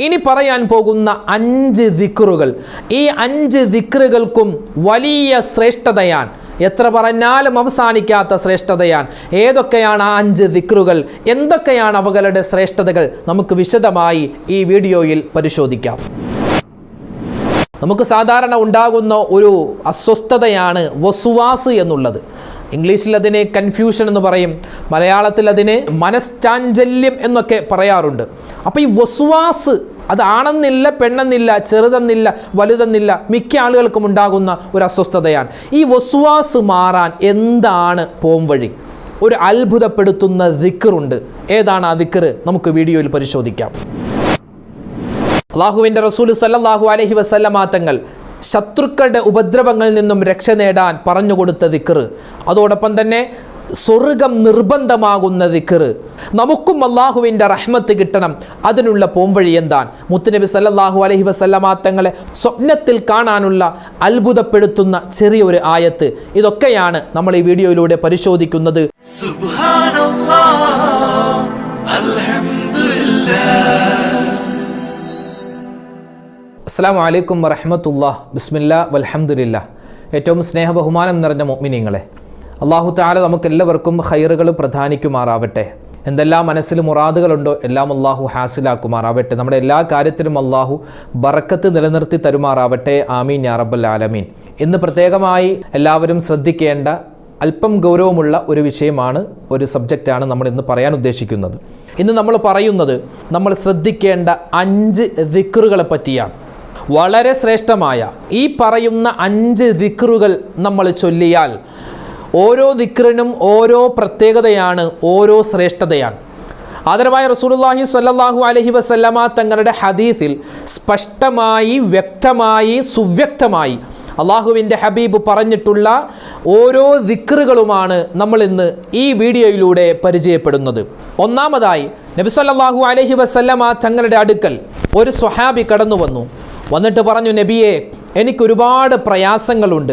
ഇനി പറയാൻ പോകുന്ന 5 ദിക്റുകൾ, ഈ 5 ദിക്റുകൾക്കും വലിയ ശ്രേഷ്ഠതയാണ്. എത്ര പറഞ്ഞാലും അവസാനിക്കാത്ത ശ്രേഷ്ഠതയാണ്. ഏതൊക്കെയാണ് ആ 5 ദിക്റുകൾ, എന്തൊക്കെയാണ് അവകളുടെ ശ്രേഷ്ഠതകൾ, നമുക്ക് വിശദമായി ഈ വീഡിയോയിൽ പരിശോധിക്കാം. നമുക്ക് സാധാരണ ഉണ്ടാകുന്ന ഒരു അസ്വസ്ഥതയാണ് വസ്വാസ് എന്നുള്ളത്. ഇംഗ്ലീഷിൽ അതിനെ കൺഫ്യൂഷൻ എന്ന് പറയും, മലയാളത്തിൽ അതിനെ മനഃചാഞ്ചല്യം എന്നൊക്കെ പറയാറുണ്ട്. അപ്പോൾ ഈ വസ്വാസ് അത് ആണെന്നില്ല, പെണ്ണെന്നില്ല, ചെറുതെന്നില്ല, വലുതെന്നില്ല, മിക്ക ആളുകൾക്കും ഉണ്ടാകുന്ന ഒരു അസ്വസ്ഥതയാണ്. ഈ വസ്വാസ് മാറാൻ എന്താണ് പോംവഴി? ഒരു അത്ഭുതപ്പെടുത്തുന്ന ദിക്റുണ്ട്. ഏതാണ് ആ ദിക്റ്? നമുക്ക് വീഡിയോയിൽ പരിശോധിക്കാം. അല്ലാഹുവിൻ്റെ റസൂൽ സല്ലല്ലാഹു അലൈഹി വസല്ലമ തങ്ങൾ ശത്രുക്കളുടെ ഉപദ്രവങ്ങളിൽ നിന്നും രക്ഷ നേടാൻ പറഞ്ഞുകൊടുത്ത ദിക്റ്, അതോടൊപ്പം തന്നെ സ്വർഗം നിർബന്ധമാകുന്ന ദിക്റ്, നമുക്കും അല്ലാഹുവിൻ്റെ റഹ്മത്ത് കിട്ടണം, അതിനുള്ള പോംവഴി എന്താണ്? മുത്തുനബി സല്ലല്ലാഹു അലൈഹി വസല്ലമ തങ്ങളെ സ്വപ്നത്തിൽ കാണാനുള്ള അത്ഭുതപ്പെടുത്തുന്ന ചെറിയൊരു ആയത്ത്, ഇതൊക്കെയാണ് നമ്മൾ ഈ വീഡിയോയിലൂടെ പരിശോധിക്കുന്നത്. അസ്സലാമു അലൈക്കും വറഹ്മത്തുള്ളാഹി, ബിസ്മില്ലാഹ് വൽഹംദുലില്ലാഹ്. ഏറ്റവും സ്നേഹബഹുമാനം നിറഞ്ഞ മുഅ്മിനീങ്ങളെ, അല്ലാഹു തആല നമുക്കെല്ലാവർക്കും ഖൈറുകൾ പ്രദാനിക്കുമാറാവട്ടെ. എന്തെല്ലാം മനസ്സിൽ മുറാദുകളുണ്ടോ എല്ലാം അല്ലാഹു ഹാസിലാക്കുമാറാവട്ടെ. നമ്മുടെ എല്ലാ കാര്യത്തിലും അല്ലാഹു ബറക്കത്ത് നിലനിർത്തി തരുമാറാവട്ടെ. ആമീൻ യാ റബ്ബൽ ആലമീൻ. ഇന്ന് പ്രത്യേകമായി എല്ലാവരും ശ്രദ്ധിക്കേണ്ട അല്പം ഗൗരവമുള്ള ഒരു വിഷയമാണ്, ഒരു സബ്ജക്റ്റാണ് നമ്മൾ ഇന്ന് പറയാൻ ഉദ്ദേശിക്കുന്നത്. ഇന്ന് നമ്മൾ പറയുന്നത്, നമ്മൾ ശ്രദ്ധിക്കേണ്ട 5 ദിക്റുകളെ പറ്റിയാണ്. വളരെ ശ്രേഷ്ഠമായ ഈ പറയുന്ന 5 ദിക്റുകൾ നമ്മൾ ചൊല്ലിയാൽ ഓരോ ദിക്റിനും ഓരോ പ്രത്യേകതയാണ്, ഓരോ ശ്രേഷ്ഠതയാണ്. ആദരവായ റസൂലുള്ളാഹി സ്വല്ലല്ലാഹു അലൈഹി വസല്ലമ തങ്ങളുടെ ഹദീസിൽ സ്പഷ്ടമായി, വ്യക്തമായി, സുവ്യക്തമായി അള്ളാഹുവിൻ്റെ ഹബീബ് പറഞ്ഞിട്ടുള്ള ഓരോ ദിക്റുകളുമാണ് നമ്മൾ ഇന്ന് ഈ വീഡിയോയിലൂടെ പരിചയപ്പെടുന്നത്. ഒന്നാമതായി നബി സല്ലല്ലാഹു അലൈഹി വസല്ലമ തങ്ങളുടെ അടുക്കൽ ഒരു സ്വഹാബി കടന്നു വന്നു. വന്നിട്ട് പറഞ്ഞു, നബിയെ, എനിക്കൊരുപാട് പ്രയാസങ്ങളുണ്ട്,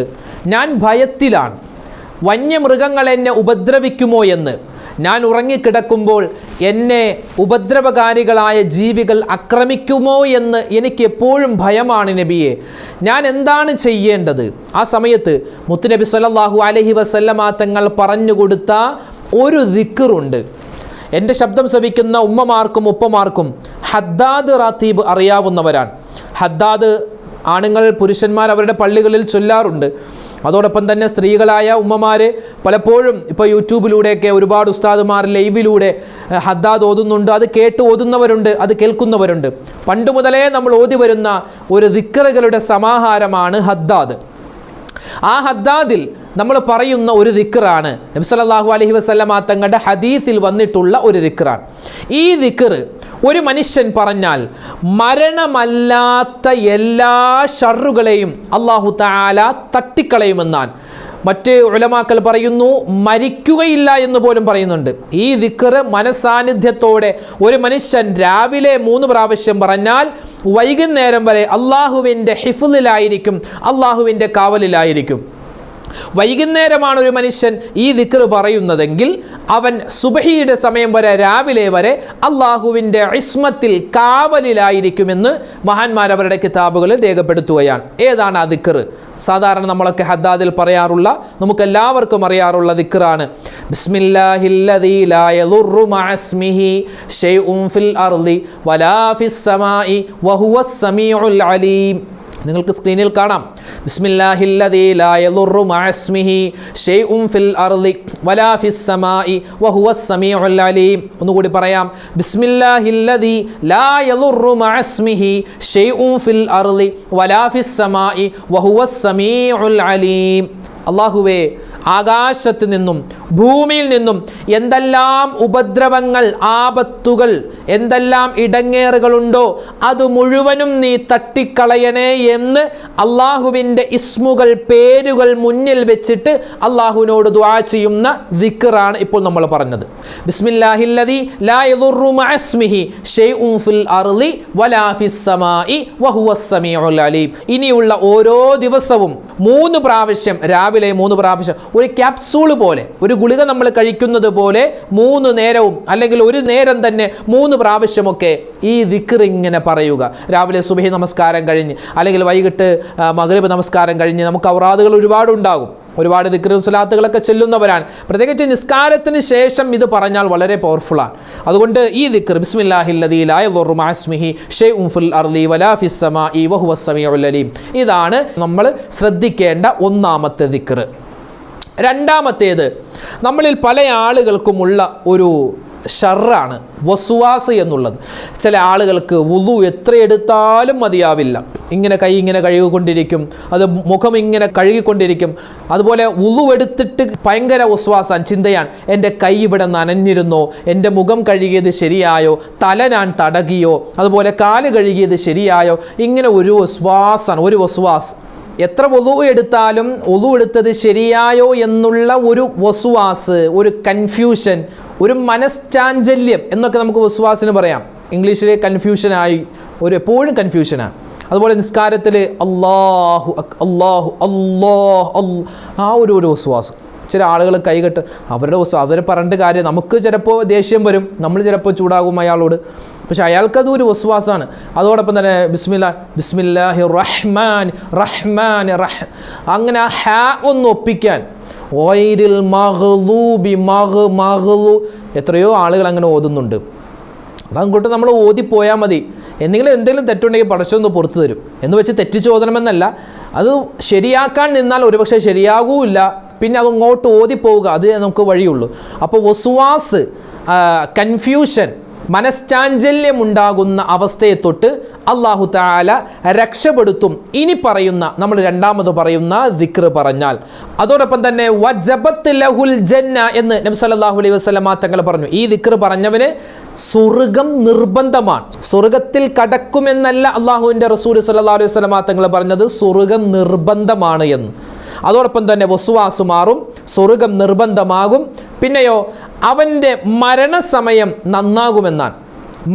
ഞാൻ ഭയത്തിലാണ്. വന്യമൃഗങ്ങൾ എന്നെ ഉപദ്രവിക്കുമോ എന്ന്, ഞാൻ ഉറങ്ങിക്കിടക്കുമ്പോൾ എന്നെ ഉപദ്രവകാരികളായ ജീവികൾ ആക്രമിക്കുമോ എന്ന് എനിക്ക് എപ്പോഴും ഭയമാണ് നബിയെ, ഞാൻ എന്താണ് ചെയ്യേണ്ടത്? ആ സമയത്ത് മുത്തുനബി സല്ലല്ലാഹു അലൈഹി വസല്ലമ തങ്ങൾ പറഞ്ഞു കൊടുത്ത ഒരു ദിക്റുണ്ട്. എൻ്റെ ശബ്ദം ശ്രവിക്കുന്ന ഉമ്മമാർക്കും ഉപ്പമാർക്കും ഹദ്ദാദ് റാത്തീബ് അറിയാവുന്നവരാണ്. ഹദ്ദാദ് ആണുങ്ങൾ, പുരുഷന്മാർ അവരുടെ പള്ളികളിൽ ചൊല്ലാറുണ്ട്. അതോടൊപ്പം തന്നെ സ്ത്രീകളായ ഉമ്മമാർ പലപ്പോഴും ഇപ്പോൾ യൂട്യൂബിലൂടെയൊക്കെ ഒരുപാട് ഉസ്താദുമാർ ലൈവിലൂടെ ഹദ്ദാദ് ഓതുന്നുണ്ട്. അത് കേട്ട് ഓതുന്നവരുണ്ട്, അത് കേൾക്കുന്നവരുണ്ട്. പണ്ട് മുതലേ നമ്മൾ ഓതി വരുന്ന ഒരു ദിക്റുകളുടെ സമാഹാരമാണ് ഹദ്ദാദ്. ആ ഹദ്ദാദിൽ നമ്മൾ പറയുന്ന ഒരു ദിക്റാണ് നബി സല്ലല്ലാഹു അലൈഹി വസല്ലമ തങ്ങളുടെ ഹദീസിൽ വന്നിട്ടുള്ള ഒരു ദിക്റാണ്. ഈ ദിക്റ് ഒരു മനുഷ്യൻ പറഞ്ഞാൽ മരണമല്ലാത്ത എല്ലാ ഷർറുകളെയും അല്ലാഹു തആല തട്ടിക്കളയുമെന്നാണ്. മറ്റ് ഉലമാക്കൾ പറയുന്നു, മരിക്കുകയില്ല എന്ന് പോലും പറയുന്നുണ്ട്. ഈ ദിക്റ് മനസാന്നിധ്യത്തോടെ ഒരു മനുഷ്യൻ രാവിലെ 3 പ്രാവശ്യം പറഞ്ഞാൽ വൈകുന്നേരം വരെ അള്ളാഹുവിൻ്റെ ഹിഫ്ളിലായിരിക്കും, അള്ളാഹുവിൻ്റെ കാവലിലായിരിക്കും. വൈകുന്നേരമാണ് ഒരു മനുഷ്യൻ ഈ ദിക്റ് പറയുന്നതെങ്കിൽ അവൻ സുബഹിയുടെ സമയം വരെ, രാവിലെ വരെ അള്ളാഹുവിൻ്റെ ഇസ്മത്തിൽ, കാവലിലായിരിക്കുമെന്ന് മഹാന്മാർ അവരുടെ കിതാബുകളിൽ രേഖപ്പെടുത്തുകയാണ്. ഏതാണ് ആ ദിക്റ്? സാധാരണ നമ്മളൊക്കെ ഹദ്ദാദിൽ പറയാറുള്ള, നമുക്കെല്ലാവർക്കും അറിയാറുള്ള ദിക്റാണ്. ബിസ്മില്ലാഹില്ലദീ ലാ യദുറു മഅസ്മിഹി ശൈഉൻ ഫിൽ അർളി വലാ ഫിസ് സമാഇ വഹുവസ് സമീഉൽ അലീം. നിങ്ങൾക്ക് സ്ക്രീനിൽ കാണാം. ബിസ്മില്ലാഹില്ലദീ ലാ യദുറു മഅസ്മിഹി ശൈഉൻ ഫിൽ അർളി വലാ ഫിസ് സമാഇ വഹുവസ് സമീഉൽ അലീം. ഒന്നുകൂടി പറയാം. ബിസ്മില്ലാഹില്ലദീ ലാ യദുറു മഅസ്മിഹി ശൈഉൻ ഫിൽ അർളി വലാ ഫിസ് സമാഇ വഹുവസ് സമീഉൽ അലീം. അല്ലാഹുവേ, ആകാശത്ത് നിന്നും ഭൂമിയിൽ നിന്നും എന്തെല്ലാം ഉപദ്രവങ്ങൾ, ആപത്തുകൾ, എന്തെല്ലാം ഇടങ്ങേറുകളുണ്ടോ അത് മുഴുവനും നീ തട്ടിക്കളയണേ എന്ന് അള്ളാഹുവിൻ്റെ ഇസ്മുകൾ, പേരുകൾ മുന്നിൽ വെച്ചിട്ട് അള്ളാഹുവിനോട് ദുആ ചെയ്യുന്ന ദിക്റാണ് ഇപ്പോൾ നമ്മൾ പറഞ്ഞത്. ബിസ്മില്ലാഹില്ലദീ ലാ യദുറു മഅസ്മിഹി ശൈഉൻ ഫിൽ അർളി വലാ ഫിസ് സമാഇ വഹുവസ് സമീഉൽ അലീം. ഇനിയുള്ള ഓരോ ദിവസവും 3 പ്രാവശ്യം, രാവിലെ 3 പ്രാവശ്യം, ഒരു ക്യാപ്സൂൾ പോലെ, ഒരു ഗുളിക നമ്മൾ കഴിക്കുന്നത് പോലെ 3 നേരവും അല്ലെങ്കിൽ ഒരു നേരം തന്നെ 3 പ്രാവശ്യമൊക്കെ ഈ ദിക്ർ ഇങ്ങനെ പറയുക. രാവിലെ സുബഹി നമസ്കാരം കഴിഞ്ഞ് അല്ലെങ്കിൽ വൈകിട്ട് മഗ്രിബ് നമസ്കാരം കഴിഞ്ഞ് നമുക്ക് ഔറാദുകൾ ഒരുപാടുണ്ടാകും. ഒരുപാട് ദിക്റും സ്വലാത്തുകളൊക്കെ ചെല്ലുന്നവരാണ്. പ്രത്യേകിച്ച് നിസ്കാരത്തിന് ശേഷം ഇത് പറഞ്ഞാൽ വളരെ പവർഫുള്ളാണ്. അതുകൊണ്ട് ഈ ദിക്ർ ബിസ്മില്ലാഹില്ലദീ ലാ യദുറു മഅ ഇസ്മിഹി ഷൈഉൻ ഫിൽ അർളി വലാ ഫിസ് സമാഇ വഹുവസ് സമീഉൽ അലീം. ഇതാണ് നമ്മൾ ശ്രദ്ധിക്കേണ്ട ഒന്നാമത്തെ ദിക്ർ. രണ്ടാമത്തേത്, നമ്മളിൽ പല ആളുകൾക്കുമുള്ള ഒരു ഷർറാണ് വസ്വാസ് എന്നുള്ളത്. ചില ആളുകൾക്ക് വുളു എത്ര എടുത്താലും മതിയാവില്ല. ഇങ്ങനെ കൈ ഇങ്ങനെ കഴുകിക്കൊണ്ടിരിക്കും, അത് മുഖം ഇങ്ങനെ കഴുകിക്കൊണ്ടിരിക്കും. അതുപോലെ വുളു എടുത്തിട്ട് ഭയങ്കര വസ്വാസാണ്, ചിന്തയാണ്, എൻ്റെ കൈ ഇവിടെ നനഞ്ഞിരുന്നോ, എൻ്റെ മുഖം കഴുകിയത് ശരിയായോ, തല ഞാൻ തടകിയോ, അതുപോലെ കാല് കഴുകിയത് ശരിയായോ, ഇങ്ങനെ ഒരു വസ്വാസാണ്, ഒരു വസ്വാസ്. എത്ര വുളു എടുത്താലും വുളു എടുത്തത് ശരിയായോ എന്നുള്ള ഒരു വസ്വാസ്, ഒരു കൺഫ്യൂഷൻ, ഒരു മനഃചാഞ്ചല്യം എന്നൊക്കെ നമുക്ക് വസ്വാസിന് പറയാം. ഇംഗ്ലീഷിലെ കൺഫ്യൂഷനായി, ഒരു എപ്പോഴും കൺഫ്യൂഷനാണ്. അതുപോലെ നിസ്കാരത്തിൽ അല്ലാഹു അല്ലാഹു അല്ലാഹ് ആ ഒരു വസ്വാസം. ചില ആളുകൾ കൈകെട്ട് അവരുടെ അവരെ പറഞ്ഞിട്ട് കാര്യം, നമുക്ക് ചിലപ്പോൾ ദേഷ്യം വരും, നമ്മൾ ചിലപ്പോൾ ചൂടാകും അയാളോട്, പക്ഷെ അയാൾക്കത് ഒരു വസ്വാസാണ്. അതോടൊപ്പം തന്നെ ബിസ്മില്ലാഹി റഹ്മാൻ റഹ്മാൻ അങ്ങനെ ആ ഹാ ഒന്ന് ഒപ്പിക്കാൻ, ഓയിരിൽ മഗ്ലൂബി മഗ്ലൂ എത്രയോ ആളുകൾ അങ്ങനെ ഓതുന്നുണ്ട്. അതങ്ങോട്ട് നമ്മൾ ഓതിപ്പോയാൽ മതി. എന്തെങ്കിലും തെറ്റുണ്ടെങ്കിൽ പടച്ചൊന്ന് പുറത്തു തരും എന്ന് വെച്ച് തെറ്റിച്ച് ഓതണമെന്നല്ല. അത് ശരിയാക്കാൻ നിന്നാൽ ഒരുപക്ഷെ ശരിയാകൂല്ല, പിന്നെ അതങ്ങോട്ട് ഓതിപ്പോവുക, അത് നമുക്ക് വഴിയുള്ളൂ. അപ്പോൾ വസ്വാസ്, കൺഫ്യൂഷൻ, മനഃചാഞ്ചല്യം ഉണ്ടാകുന്ന അവസ്ഥയെ തൊട്ട് അല്ലാഹു തആല രക്ഷപ്പെടുത്തും ഇനി പറയുന്ന, നമ്മൾ രണ്ടാമത് പറയുന്ന ദിക്ർ പറഞ്ഞാൽ. അതോടൊപ്പം തന്നെ വജബത്ത് ലഹുൽ ജന്ന എന്ന് നബി സല്ലല്ലാഹു അലൈഹി വസല്ലമ തങ്ങൾ പറഞ്ഞു. ഈ ദിക്ർ പറഞ്ഞവന് സ്വർഗം നിർബന്ധമാണ്. സ്വർഗത്തിൽ കടക്കുമെന്നല്ല അള്ളാഹുവിൻ്റെ റസൂൽ സല്ലല്ലാഹു അലൈഹി വസല്ലമ തങ്ങൾ പറഞ്ഞത്, സ്വർഗം നിർബന്ധമാണ് എന്ന്. അതോടൊപ്പം തന്നെ വസ്വാസ് മാറും, സ്വർഗം നിർബന്ധമാകും. പിന്നെയോ അവൻ്റെ മരണസമയം നന്നാകുമെന്നാണ്.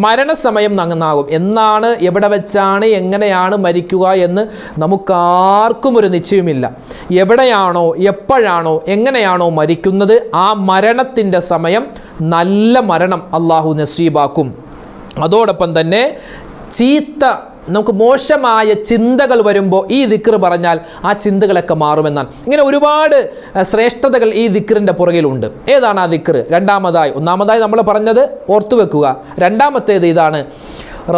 മരണസമയം നന്നാകും എന്നാണ്, എവിടെ വെച്ചാണ് എങ്ങനെയാണ് മരിക്കുക എന്ന് നമുക്കാർക്കും ഒരു നിശ്ചയമില്ല. എവിടെയാണോ എപ്പോഴാണോ എങ്ങനെയാണോ മരിക്കുന്നത് ആ മരണത്തിൻ്റെ സമയം നല്ല മരണം അള്ളാഹു നസീബാക്കും. അതോടൊപ്പം തന്നെ നമുക്ക് മോശമായ ചിന്തകൾ വരുമ്പോൾ ഈ ദിക്ർ പറഞ്ഞാൽ ആ ചിന്തകളൊക്കെ മാറുമെന്നാണ്. ഇങ്ങനെ ഒരുപാട് ശ്രേഷ്ഠതകൾ ഈ ദിക്റിൻ്റെ പുറകിലുണ്ട്. ഏതാണ് ആ ദിക്ർ? ഒന്നാമതായി നമ്മൾ പറഞ്ഞത് ഓർത്തു വെക്കുക. രണ്ടാമത്തേത് ഇതാണ്,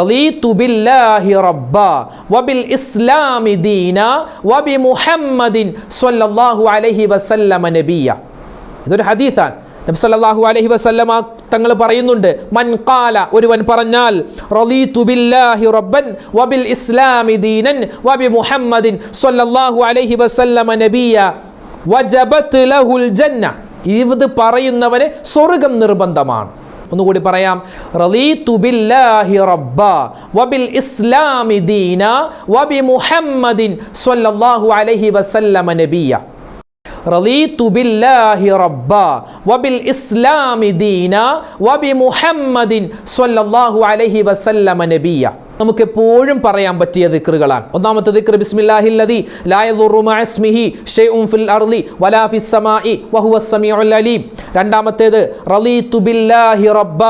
റളീതു ബില്ലാഹി റബ്ബ വബിൽ ഇസ്ലാമി ദീന വബി മുഹമ്മദിൻ സ്വല്ലല്ലാഹു അലൈഹി വസല്ലമ നബിയ. ഇതൊരു ഹദീസാണ്. നബി സല്ലല്ലാഹു അലൈഹി വസല്ലമ തങ്ങൾ പറയുന്നുണ്ട്, മൻ ഖാല, ഒരുവൻ പറഞ്ഞാൽ, റളീതു ബില്ലാഹി റബ്ബൻ വബിൽ ഇസ്ലാമി ദീനൻ വബി മുഹമ്മദിൻ സ്വല്ലല്ലാഹു അലൈഹി വസല്ലമ നബിയ വജബത് ലഹുൽ ജന്ന. ഇത് പറയുന്നവന് സ്വർഗ്ഗം നിർബന്ധമാണ്. ഒന്നുകൂടി പറയാം, റളീതു ബില്ലാഹി റബ്ബ വബിൽ ഇസ്ലാമി ദീന വബി മുഹമ്മദിൻ സ്വല്ലല്ലാഹു അലൈഹി വസല്ലമ നബിയ. റളീതു ബില്ലാഹി റബ്ബ വബിൽ ഇസ്ലാമി ദീന വബി മുഹമ്മദിൻ സ്വല്ലല്ലാഹു അലൈഹി വസല്ലമ നബിയ. നമുക്ക് എപ്പോഴും പറയാൻ പറ്റിയ ദിക്റുകളാണ്. ഒന്നാമത്തെ ദിക്ർ ബിസ്മില്ലാഹില്ലദീ ലാ യദുറു മഅ ഇസ്മിഹി ഷൈഉൻ ഫിൽ അർളി വലാ ഫിസ് സമാഇ വഹുവസ് സമീഉൽ അലീം. രണ്ടാമത്തേത് റളീതു ബില്ലാഹി റബ്ബ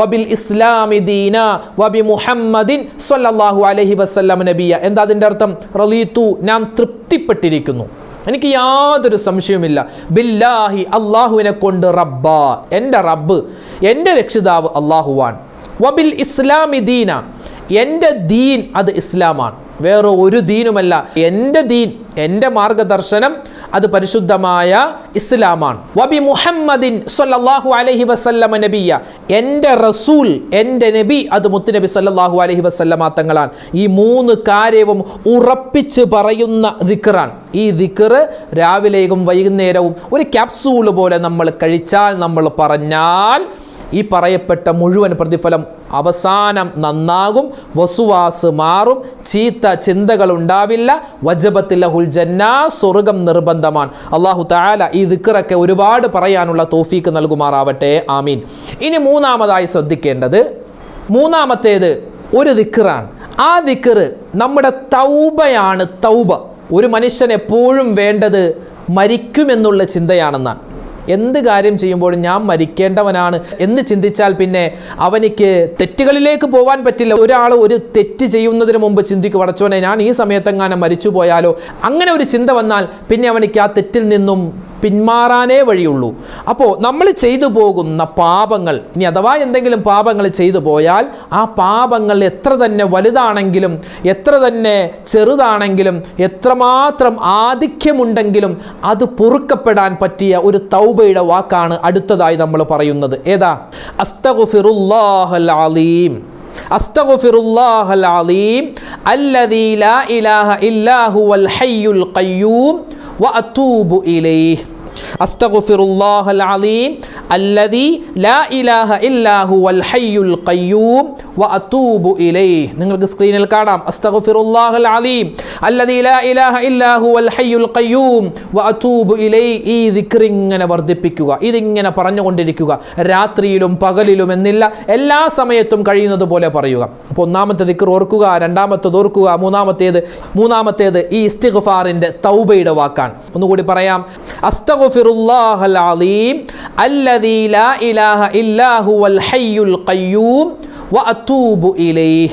വബിൽ ഇസ്ലാമി ദീന വബി മുഹമ്മദിൻ സ്വല്ലല്ലാഹു അലൈഹി വസല്ലമ നബിയ. എന്താ അതിൻ്റെ അർത്ഥം? റളീതു, ഞാൻ തൃപ്തിപ്പെട്ടിരിക്കുന്നു, എനിക്ക് യാതൊരു സംശയവുമില്ല, ബില്ലാഹി, അള്ളാഹുവിനെ കൊണ്ട്, റബ്ബ, എൻ്റെ റബ്ബ്, എൻ്റെ രക്ഷിതാവ് അള്ളാഹുവാൻ, വബിൽ ഇസ്ലാമി ദീന, എൻ്റെ ദീൻ അത് ഇസ്ലാമാണ്, വേറെ ഒരു ദീനുമല്ല. എൻ്റെ ദീൻ, എൻ്റെ മാർഗദർശനം അത് പരിശുദ്ധമായ ഇസ്ലാമാണ്. വബി മുഹമ്മദിൻ സ്വല്ലല്ലാഹു അലൈഹി വസല്ലമ നബിയ, എൻ്റെ റസൂൽ, എൻ്റെ നബി അത് മുത്തുനബി സല്ലല്ലാഹു അലൈഹി വസല്ലമ തങ്ങളാണ്. ഈ 3 കാര്യവും ഉറപ്പിച്ച് പറയുന്ന ദിക്റാണ്. ഈ ദിക്ർ രാവിലെയും വൈകുന്നേരവും ഒരു ക്യാപ്സൂൾ പോലെ നമ്മൾ കഴിച്ചാൽ, നമ്മൾ പറഞ്ഞാൽ ഈ പറയപ്പെട്ട മുഴുവൻ പ്രതിഫലം അവസാനം നന്നാകും, വസുവാസ് മാറും, ചീത്ത ചിന്തകൾ ഉണ്ടാവില്ല, വജബത്ത് ലഹുൽ ജന്ന, സ്വർഗ്ഗം നിർബന്ധമാണ്. അല്ലാഹു തആല ഈ ദിക്റൊക്കെ ഒരുപാട് പറയാനുള്ള തൗഫീക്ക് നൽകുമാറാവട്ടെ, ആമീൻ. ഇനി മൂന്നാമതായി ശ്രദ്ധിക്കേണ്ടത്, മൂന്നാമത്തേത് ഒരു ദിക്റാണ്. ആ ദിക്ർ നമ്മുടെ തൗബയാണ്. തൗബ, ഒരു മനുഷ്യൻ എപ്പോഴും വേണ്ടത് മരിക്കുമെന്നുള്ള ചിന്തയാണെന്നാണ്. എന്ത് കാര്യം ചെയ്യുമ്പോഴും ഞാൻ മരിക്കേണ്ടവനാണ് എന്ന് ചിന്തിച്ചാൽ പിന്നെ അവനിക്ക് തെറ്റുകളിലേക്ക് പോകാൻ പറ്റില്ല. ഒരാൾ ഒരു തെറ്റ് ചെയ്യുന്നതിന് മുമ്പ് ചിന്തിക്കും, പടച്ചോനെ ഞാൻ ഈ സമയത്തെങ്ങാനും മരിച്ചു പോയാലോ. അങ്ങനെ ഒരു ചിന്ത വന്നാൽ പിന്നെ അവനിക്ക് ആ തെറ്റിൽ നിന്നും പിന്മാറാനേ വഴിയുള്ളൂ. അപ്പോൾ നമ്മൾ ചെയ്തു പോകുന്ന പാപങ്ങൾ, ഇനി അഥവാ എന്തെങ്കിലും പാപങ്ങൾ ചെയ്തു പോയാൽ ആ പാപങ്ങൾ എത്ര തന്നെ വലുതാണെങ്കിലും എത്ര തന്നെ ചെറുതാണെങ്കിലും എത്രമാത്രം ആധിക്യമുണ്ടെങ്കിലും അത് പൊറുക്കപ്പെടാൻ പറ്റിയ ഒരു തൗബയുടെ വാക്കാണ് അടുത്തതായി നമ്മൾ പറയുന്നത്. ഏതാ? അസ്തഗ്ഫിറുല്ലാഹൽ അലീം. അസ്തഗ്ഫിറുല്ലാഹൽ അലീം അല്ലദീ ലാ ഇലാഹ ഇല്ലാ ഹുവൽ ഹയ്യുൽ ഖയ്യൂം വഅതൂബു ഇലൈഹി. അസ്തഗ്ഫിറുല്ലാഹൽ അലീം അല്ലദീ ലാ ഇലാഹ ഇല്ലാ ഹുവൽ ഹയ്യുൽ ഖയ്യൂം വഅതൂബു ഇലൈഹി. നിങ്ങൾക്ക് സ്ക്രീനിൽ കാണാം അസ്തഗ്ഫിറുല്ലാഹൽ അലീം അല്ലദീ ലാ ഇലാഹ ഇല്ലാ ഹുവൽ ഹയ്യുൽ ഖയ്യൂം വഅതൂബു ഇലൈഹി. ഈ ദിക്ർ ഇങ്ങനെ വർദ്ധിപ്പിക്കുക, ഇതിങ്ങനെ പറഞ്ഞുകൊണ്ടിരിക്കുക, രാത്രിയിലും പകലിലും എന്നില്ല, എല്ലാ സമയത്തും കഴിയുന്നത് പോലെ പറയുക. അപ്പോൾ ഒന്നാമത്തെ ദിക്ർ ഓർക്കുക, രണ്ടാമത്തേത് ഓർക്കുക, മൂന്നാമത്തേത് ഈ ഇസ്തിഗ്ഫാറിന്റെ തൗബയുടെ വാക്കാണ്. ഒന്നുകൂടി പറയാം. അസ്തഗ്ഫിറുല്ലാഹൽ അലീം അല്ലദീ ലാ ഇലാഹ ഇല്ലാ ഹുവൽ ഹയ്യുൽ ഖയ്യൂം വഅതൂബു ഇലൈഹി.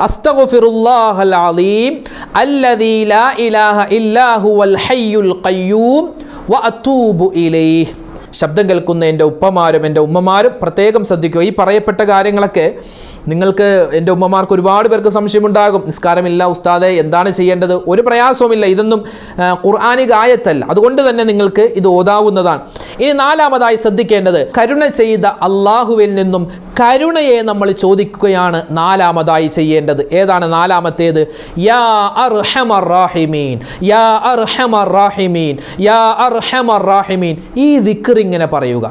അസ്തഗ്ഫിറുല്ലാഹൽ അലീം അല്ലദീ ലാ ഇലാഹ ഇല്ലാ ഹുവൽ ഹയ്യുൽ ഖയ്യൂം വഅതൂബു ഇലൈഹി. ശബ്ദം കേൾക്കുന്ന എൻ്റെ ഉപ്പമാരും എൻ്റെ ഉമ്മമാരും പ്രത്യേകം ശ്രദ്ധിക്കുക. ഈ പറയപ്പെട്ട കാര്യങ്ങളൊക്കെ നിങ്ങൾക്ക്, എൻ്റെ ഉമ്മമാർക്ക് ഒരുപാട് പേർക്ക് സംശയമുണ്ടാകും. നിസ്കാരമില്ല ഉസ്താദെ, എന്താണ് ചെയ്യേണ്ടത്? ഒരു പ്രയാസവുമില്ല, ഇതൊന്നും ഖുർആനിക ആയത്തല്ല, അതുകൊണ്ട് തന്നെ നിങ്ങൾക്ക് ഇത് ഓതാവുന്നതാണ്. ഇനി നാലാമതായി ശ്രദ്ധിക്കേണ്ടത്, കരുണ ചെയ്ത അള്ളാഹുവിൽ നിന്നും കരുണയെ നമ്മൾ ചോദിക്കുകയാണ് നാലാമതായി ചെയ്യേണ്ടത്. ഏതാണ് നാലാമത്തേത്? യാ അർഹമർ റാഹിമീൻ, യാ അർഹമർ റാഹിമീൻ, യാ അർഹമർ റാഹിമീൻ. ഈ ദിക്ർ ഇങ്ങനെ പറയുക.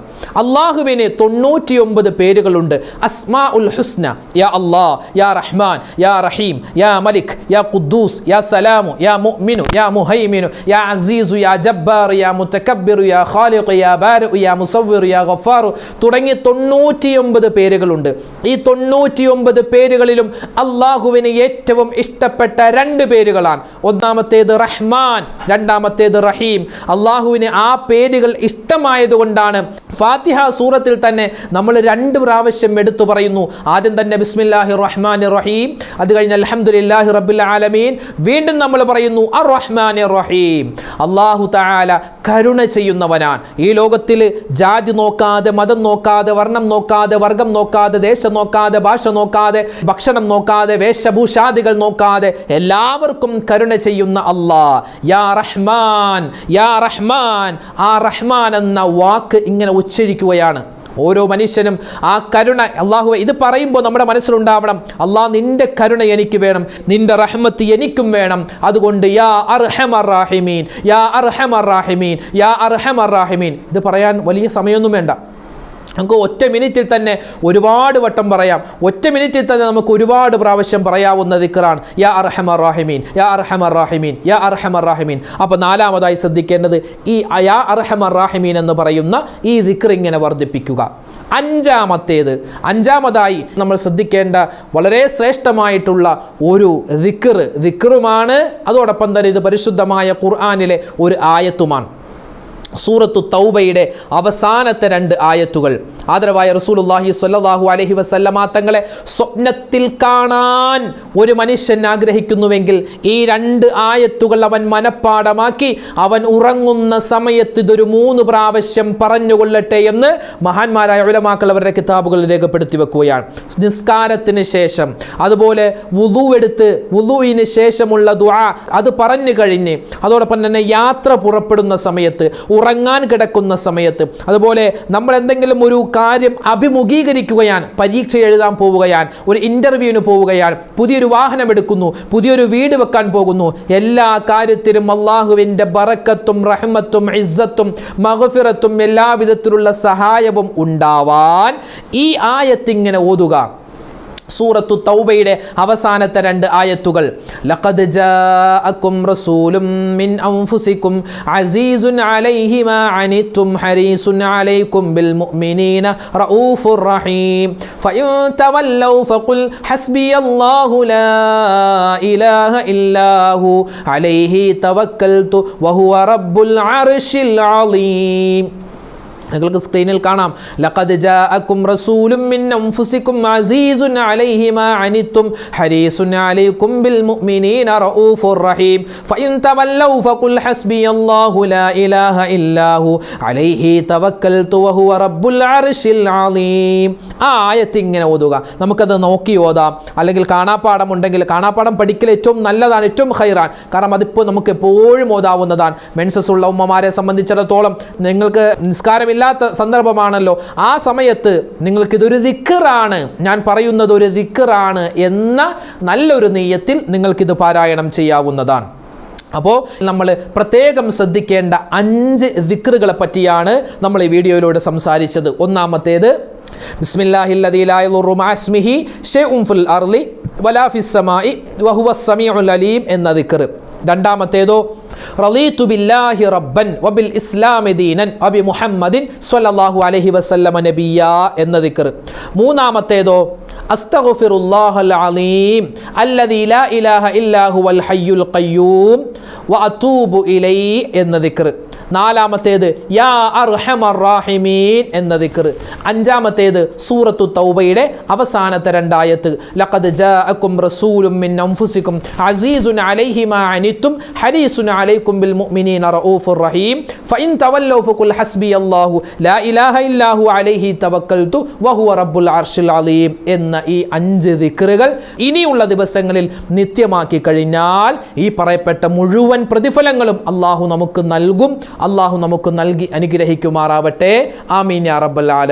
അള്ളാഹുവിന് 99 പേരുകളുണ്ട്. അസ്മാ ഉൽ ഹുസ്ന, യാ അല്ലാഹ്, യാ റഹ്മാൻ, യാ റഹീം, യാ മലിക്, യാ ഖുദ്ദൂസ്, യാ സലാമു, യാ മുഅ്മിനു, യാ മുഹൈമിനു, യാ അസീസു, യാ ജബ്ബാർ, യാ മുതകബ്ബിറു, യാ ഖാലിഖ്, യാ ബാരിഉ, യാ മുസവ്വിർ, യാ ഗഫാർ തുടങ്ങിയ 99 പേരുകളുണ്ട്. ഈ 99 പേരുകളിലും അള്ളാഹുവിന് ഏറ്റവും ഇഷ്ടപ്പെട്ട 2 പേരുകളാണ്. ഒന്നാമത്തേത് റഹ്മാൻ, രണ്ടാമത്തേത് റഹീം. അള്ളാഹുവിന് ആ പേരുകൾ ഇഷ്ടമായതുകൊണ്ടാണ് ഫാത്തിഹ സൂറത്തിൽ തന്നെ നമ്മൾ 2 പ്രാവശ്യം എടുത്തു പറയുന്നു. ആദ്യം തന്നെ ബിസ്മില്ലാഹിർ റഹ്മാനിർ റഹീം, അത് കഴിഞ്ഞ് അൽഹംദുലില്ലാഹി റബ്ബിൽ ആലമീൻ, വീണ്ടും നമ്മൾ പറയുന്നു അർ റഹ്മാനിർ റഹീം. അല്ലാഹു തആല കരുണ ചെയ്യുന്നവനാണ്. ഈ ലോകത്തിൽ ജാതി നോക്കാതെ, മതം നോക്കാതെ, വർണ്ണം നോക്കാതെ, വർഗം നോക്കാതെ, ദേശം നോക്കാതെ, ഭാഷ നോക്കാതെ, ഭക്ഷണം നോക്കാതെ, വേഷഭൂഷാദികൾ നോക്കാതെ എല്ലാവർക്കും കരുണ ചെയ്യുന്ന അല്ലാഹ്. യാ റഹ്മാൻ, യാ റഹ്മാൻ. ആ റഹ്മാൻ എന്ന വാക്ക് ഇങ്ങനെ ഉച്ചരിക്കുകയാണ്. ഓരോ മനുഷ്യനും ആ കരുണ, അള്ളാഹുവേ, ഇത് പറയുമ്പോൾ നമ്മുടെ മനസ്സിലുണ്ടാവണം, അള്ളാഹ് നിന്റെ കരുണ എനിക്ക് വേണം, നിന്റെ റഹ്മത്ത് എനിക്കും വേണം. അതുകൊണ്ട് യാ അർഹമർ റാഹിമീൻ, യാ അർഹമർ റാഹിമീൻ, യാ അർഹമർ റാഹിമീൻ. ഇത് പറയാൻ വലിയ സമയമൊന്നും വേണ്ട. നമുക്ക് ഒറ്റ മിനിറ്റിൽ തന്നെ ഒരുപാട് വട്ടം പറയാം. ഒറ്റ മിനിറ്റിൽ തന്നെ നമുക്ക് ഒരുപാട് പ്രാവശ്യം പറയാവുന്ന ദിക്റാണ് യാ അർഹമർ റാഹിമീൻ, യാ അർഹമർ റാഹിമീൻ, യാ അർഹമർ റാഹിമീൻ. അപ്പോൾ നാലാമതായി ശ്രദ്ധിക്കേണ്ടത് ഈ യാ അർഹമർ റാഹിമീൻ എന്ന് പറയുന്ന ഈ ദിക്ർ ഇങ്ങനെ വർദ്ധിപ്പിക്കുക. അഞ്ചാമതായി നമ്മൾ ശ്രദ്ധിക്കേണ്ട വളരെ ശ്രേഷ്ഠമായിട്ടുള്ള ഒരു ദിക്റുമാണ്. അതോടൊപ്പം തന്നെ ഇത് പരിശുദ്ധമായ ഖുർആനിലെ ഒരു ആയത്തുമാണ്. സൂറത്തു തൗബയുടെ അവസാനത്തെ 2 ആയത്തുകൾ. ആദരവായ റസൂലുള്ളാഹി സ്വല്ലല്ലാഹു അലൈഹി വസല്ലമ തങ്ങളെ സ്വപ്നത്തിൽ കാണാൻ ഒരു മനുഷ്യൻ ആഗ്രഹിക്കുന്നുവെങ്കിൽ ഈ 2 ആയത്തുകൾ അവൻ മനഃപ്പാഠമാക്കി അവൻ ഉറങ്ങുന്ന സമയത്ത് ഇതൊരു 3 പ്രാവശ്യം പറഞ്ഞുകൊള്ളട്ടെ എന്ന് മഹാന്മാരായ ഉലമാക്കൾ അവരുടെ കിതാബുകളിൽ രേഖപ്പെടുത്തി വെക്കുകയാണ്. നിസ്കാരത്തിന് ശേഷം, അതുപോലെ വുദൂഇന് ശേഷമുള്ള ദുആ അത് പറഞ്ഞു കഴിഞ്ഞ്, അതോടൊപ്പം തന്നെ യാത്ര പുറപ്പെടുന്ന സമയത്ത്, ഉറങ്ങാൻ കിടക്കുന്ന സമയത്ത്, അതുപോലെ നമ്മൾ എന്തെങ്കിലും ഒരു കാര്യം അഭിമുഖീകരിക്കുകയാണ്, പരീക്ഷ എഴുതാൻ പോവുകയാണ്, ഒരു ഇന്റർവ്യൂവിന് പോവുകയാണ്, പുതിയൊരു വാഹനം എടുക്കുന്നു, പുതിയൊരു വീട് വെക്കാൻ പോകുന്നു, എല്ലാ കാര്യത്തിലും അള്ളാഹുവിൻ്റെ ബറക്കത്തും റഹ്മത്തും ഇസ്സത്തും മഗ്ഫിറത്തും എല്ലാവിധത്തിലുള്ള സഹായവും ഉണ്ടാവാൻ ഈ ആയത്തിങ്ങനെ ഓതുക. സൂറത്തു തൗബയുടെ അവസാനത്തെ 2 ആയത്തുകൾ. ലഖദ് ജാഅക്കും റസൂലും മിൻ അൻഫുസിക്കും അസീസുൻ അലൈഹി മാ അനിത്തും ഹരീസുൻ അലൈക്കും ബിൽ മുഅ്മിനീന റഊഫുർ റഹീം ഫഇൻ തവല്ലൗ ഫഖുൽ ഹസ്ബിയല്ലാഹു ലാ ഇലാഹ ഇല്ലാഹു അലൈഹി തവക്കൽതു വഹുവ റബ്ബുൽ അർശിൽ അളീം. നിങ്ങൾക്ക് സ്ക്രീനിൽ കാണാം, ലഖദ് ജാഅകും റസൂലും മിൻ അൻഫുസികും അസീസുൻ അലൈഹി മാ അനിത്തും ഹരീസുൻ അലൈക്കും ബിൽ മുഅ്മിനീന റഊഫുർ റഹീം ഫഇൻ തവല്ലൗ ഫഖുൽ ഹസ്ബിയല്ലാഹു ലാ ഇലാഹ ഇല്ലാഹു അലൈഹി തവക്കൽതു വഹുവ റബ്ബുൽ അർശിൽ അലീം. ആ ആയത്ത് ഇങ്ങനെ ഓതുക. നമുക്കത് നോക്കി ഓതാം, അല്ലെങ്കിൽ കാണാപ്പാഠം ഉണ്ടെങ്കിൽ കാണാപ്പാഠം പഠിക്കൽ ഏറ്റവും നല്ലതാണ്, ഏറ്റവും ഖൈറാൻ. കാരണം അതിപ്പോൾ നമുക്ക് എപ്പോഴും ഓതാവുന്നതാണ്. മെൻസസ് ഉള്ള ഉമ്മമാരെ സംബന്ധിച്ചിടത്തോളം നിങ്ങൾക്ക് നിസ്കാരമില്ലാത്ത സന്ദർഭമാണല്ലോ, ആ സമയത്ത് നിങ്ങൾക്കിതൊരു ദിക്റാണ്, ഞാൻ പറയുന്നത് ഒരു ദിക്റാണ് എന്ന നല്ലൊരു നിയ്യത്തിൽ നിങ്ങൾക്കിത് പാരായണം ചെയ്യാവുന്നതാണ്. അപ്പോൾ നമ്മൾ പ്രത്യേകം ശ്രദ്ധിക്കേണ്ട 5 ദിക്റുകളെ പറ്റിയാണ് നമ്മൾ ഈ വീഡിയോയിലൂടെ സംസാരിച്ചത്. ഒന്നാമത്തേത് ബിസ്മില്ലാഹില്ലദീ ലാ യദുറു മഅ ഇസ്മിഹി ശൈഉൻ ഫിൽ അർളി വലാ ഫിസ് സമാഇ വഹുവസ് സമീഉൽ അലീം എന്ന ദിക്ർ. രണ്ടാമത്തേതോ റളീതു ബില്ലാഹി റബ്ബൻ വബിൽ ഇസ്ലാമി ദീനൻ വബി മുഹമ്മദിൻ സ്വല്ലല്ലാഹു അലൈഹി വസല്ലമ നബിയ്യ എന്ന ദിക്ർ. മൂന്നാമത്തേതോ അസ്തഗ്ഫിറുല്ലാഹൽ അലീം അല്ലദീ ലാ ഇലാഹ ഇല്ലാ ഹുവൽ ഹയ്യുൽ ഖയ്യൂം വഅതൂബു ഇലൈഹി എന്ന ദിക്ർ. നാലാമത്തേത് യാ അർഹമർ റാഹിമീൻ എന്ന ദിക്ർ. അഞ്ചാമത്തേത് സൂറത്തു തൗബയുടെ അവസാനത്തെ 2 ആയത്ത്, ലഖദ് ജാഅകും റസൂലും മിൻ അൻഫുസികും അസീസുൻ അലൈഹി മാ അനിത്തും ഹരീസുൻ അലൈക്കും ബിൽ മുഅ്മിനീന റഊഫുർ റഹീം ഫഇൻ തവല്ലൗ ഫഖുൽ ഹസ്ബിയല്ലാഹു ലാ ഇലാഹ ഇല്ലാഹു അലൈഹി തവക്കൽതു വഹുവ റബ്ബുൽ അർശിൽ അലീം എന്ന ഈ 5 ദിക്റുകൾ ഇനിയുള്ള ദിവസങ്ങളിൽ നിത്യമാക്കി കഴിഞ്ഞാൽ ഈ പറയപ്പെട്ട മുഴുവൻ പ്രതിഫലങ്ങളും അല്ലാഹു നമുക്ക് നൽകും. അല്ലാഹു നമുക്ക് നൽകി അനുഗ്രഹിക്കുമാറാവട്ടെ. ആമീൻ യാ റബ്ബൽ ആലമീൻ.